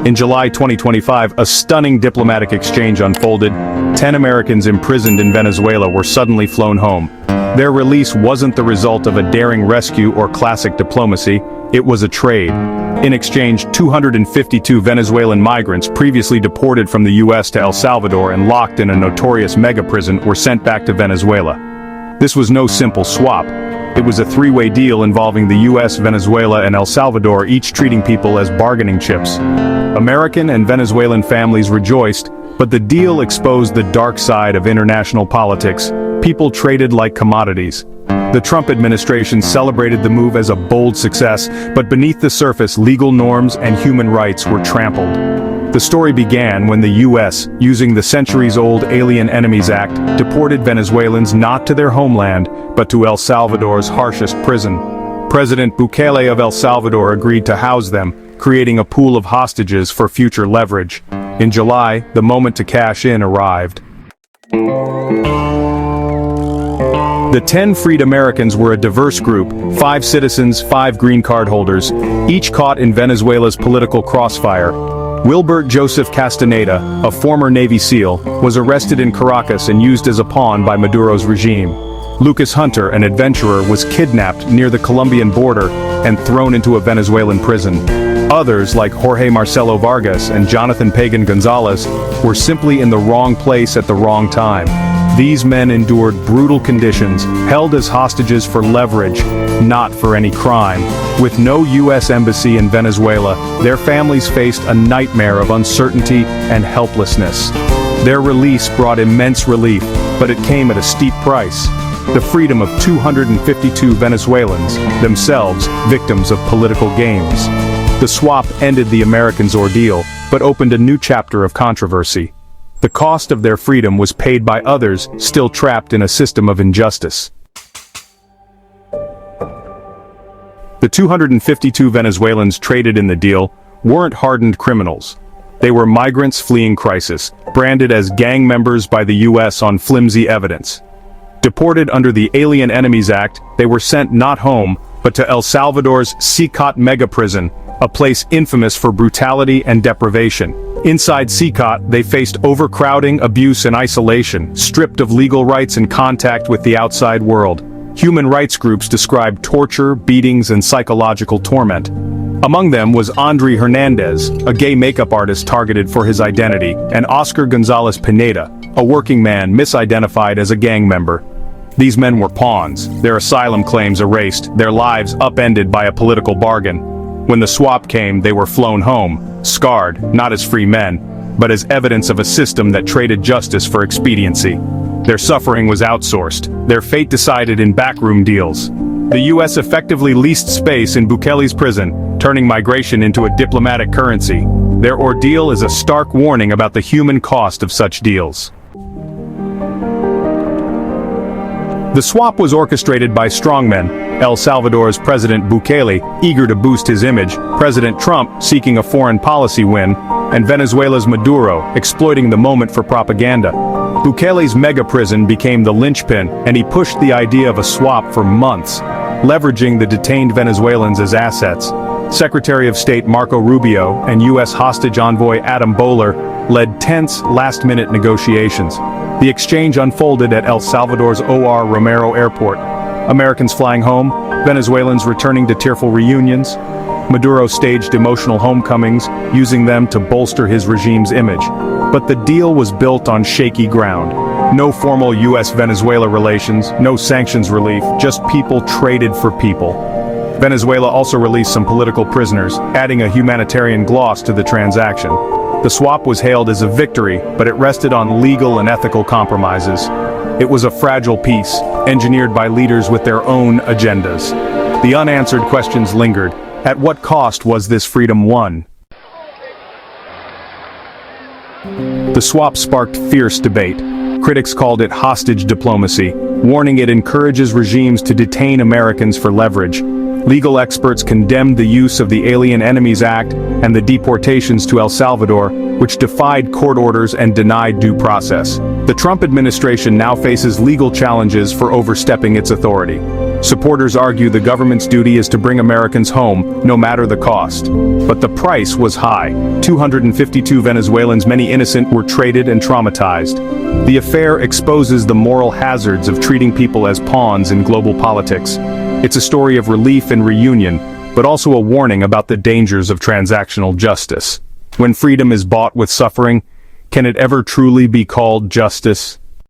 In July 2025, a stunning diplomatic exchange unfolded. 10 Americans imprisoned in Venezuela were suddenly flown home. Their release wasn't the result of a daring rescue or classic diplomacy, it was a trade. In exchange, 252 Venezuelan migrants previously deported from the US to El Salvador and locked in a notorious mega-prison were sent back to Venezuela. This was no simple swap. It was a three-way deal involving the US, Venezuela, and El Salvador, each treating people as bargaining chips. American and Venezuelan families rejoiced, but the deal exposed the dark side of international politics. People traded like commodities. The Trump administration celebrated the move as a bold success, but beneath the surface, legal norms and human rights were trampled. The story began when the US, using the centuries-old Alien Enemies Act, deported Venezuelans not to their homeland, but to El Salvador's harshest prison. President Bukele of El Salvador agreed to house them, creating a pool of hostages for future leverage. In July, the moment to cash in arrived. The 10 freed Americans were a diverse group, 5 citizens, 5 green card holders, each caught in Venezuela's political crossfire. Wilbert Joseph Castaneda, a former Navy SEAL, was arrested in Caracas and used as a pawn by Maduro's regime. Lucas Hunter, an adventurer, was kidnapped near the Colombian border and thrown into a Venezuelan prison. Others, like Jorge Marcelo Vargas and Jonathan Pagan Gonzalez, were simply in the wrong place at the wrong time. These men endured brutal conditions, held as hostages for leverage, not for any crime. With no U.S. embassy in Venezuela, their families faced a nightmare of uncertainty and helplessness. Their release brought immense relief, but it came at a steep price: the freedom of 252 Venezuelans, themselves victims of political games. The swap ended the Americans' ordeal, but opened a new chapter of controversy. The cost of their freedom was paid by others still trapped in a system of injustice. The 252 Venezuelans traded in the deal weren't hardened criminals. They were migrants fleeing crisis, branded as gang members by the US on flimsy evidence. Deported under the Alien Enemies Act, they were sent not home, but to El Salvador's Sicat mega prison, a place infamous for brutality and deprivation. Inside Sicat, they faced overcrowding, abuse, and isolation, stripped of legal rights and contact with the outside world. Human rights groups described torture, beatings, and psychological torment. Among them was Andre Hernandez, a gay makeup artist targeted for his identity, and Oscar Gonzalez Pineda, a working man misidentified as a gang member. These men were pawns, their asylum claims erased, their lives upended by a political bargain. When the swap came, they were flown home, scarred, not as free men, but as evidence of a system that traded justice for expediency. Their suffering was outsourced, their fate decided in backroom deals. The US effectively leased space in Bukele's prison, turning migration into a diplomatic currency. Their ordeal is a stark warning about the human cost of such deals. The swap was orchestrated by strongmen: El Salvador's President Bukele, eager to boost his image, President Trump, seeking a foreign policy win, and Venezuela's Maduro, exploiting the moment for propaganda. Bukele's mega-prison became the linchpin, and he pushed the idea of a swap for months, leveraging the detained Venezuelans as assets. Secretary of State Marco Rubio and U.S. hostage envoy Adam Boehler led tense, last-minute negotiations. The exchange unfolded at El Salvador's O.R. Romero Airport. Americans flying home, Venezuelans returning to tearful reunions. Maduro staged emotional homecomings, using them to bolster his regime's image. But the deal was built on shaky ground. No formal US-Venezuela relations, no sanctions relief, just people traded for people. Venezuela also released some political prisoners, adding a humanitarian gloss to the transaction. The swap was hailed as a victory, but it rested on legal and ethical compromises. It was a fragile peace, engineered by leaders with their own agendas. The unanswered questions lingered. At what cost was this freedom won? The swap sparked fierce debate. Critics called it hostage diplomacy, warning it encourages regimes to detain Americans for leverage. Legal experts condemned the use of the Alien Enemies Act and the deportations to El Salvador, which defied court orders and denied due process. The Trump administration now faces legal challenges for overstepping its authority. Supporters argue the government's duty is to bring Americans home, no matter the cost. But the price was high. 252 Venezuelans, many innocent, were traded and traumatized. The affair exposes the moral hazards of treating people as pawns in global politics. It's a story of relief and reunion, but also a warning about the dangers of transactional justice. When freedom is bought with suffering, can it ever truly be called justice?